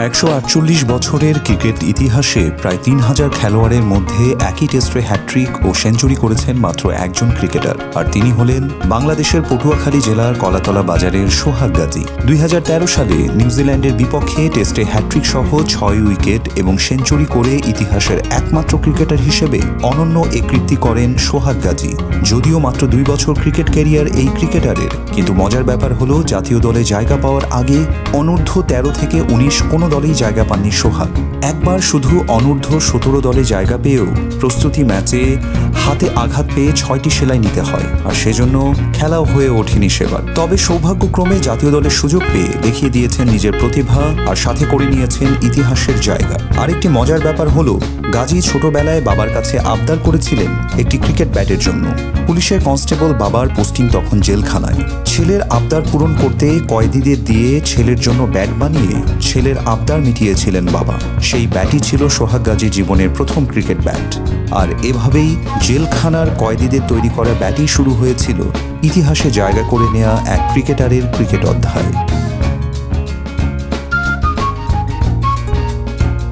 148 বছরের ক্রিকেট ইতিহাসে প্রায় 3000 খেলোয়াড়ের মধ্যে একই টেস্টে হ্যাট্রিক ও সেঞ্চুরি করেছেন মাত্র একজন ক্রিকেটার, আর তিনি হলেন বাংলাদেশের পটুয়াখালী জেলার কলাতলা বাজারের সোহাগ গাজী। 2013 সালে নিউজিল্যান্ডের বিপক্ষে টেস্টে হ্যাট্রিক সহ 6 উইকেট এবং সেঞ্চুরি করে ইতিহাসের একমাত্র ক্রিকেটার হিসেবে অনন্য এ কীর্তি করেন সোহাগ গাজী। যদিও মাত্র 2 বছর ক্রিকেট ক্যারিয়ার এই ক্রিকেটারের, কিন্তু মজার ব্যাপার হলো জাতীয় দলে জায়গা পাওয়ার আগে অনূর্ধ্ব 13 থেকে 19 কোনো দলেই জায়গা পাননি সোহাগ। একবার শুধু অনূর্ধ্ব 17 দলে জায়গা পেয়েও প্রস্তুতি ম্যাচে হাতে আঘাত পেয়ে 6টি সেলাই নিতে হয়, আর সেজন্য খেলাও হয়ে ওঠেনি সেবার। তবে সৌভাগ্যক্রমে জাতীয় দলের সুযোগ পেয়ে দেখিয়ে দিয়েছেন নিজের প্রতিভা, আর সাথে করে নিয়েছেন ইতিহাসের জায়গা। আরেকটি মজার ব্যাপার হলো গাজী ছোটবেলায় বাবার কাছে আবদার করেছিলেন একটি ক্রিকেট ব্যাটের জন্য। পুলিশের কনস্টেবল বাবার পোস্টিং তখন জেলখানায়। ছেলের আবদার পূরণ করতে কয়েদিদের দিয়ে ছেলের জন্য ব্যাট বানিয়ে ছেলের আবদার মিটিয়েছিলেন বাবা। সেই ব্যাটই ছিল সোহাগ গাজীর জীবনের প্রথম ক্রিকেট ব্যাট। আর এভাবেই জেলখানার কয়েদিদের তৈরি করা ব্যাটই শুরু হয়েছিল ইতিহাসে জায়গা করে নেওয়া এক ক্রিকেটারের ক্রিকেট অধ্যায়।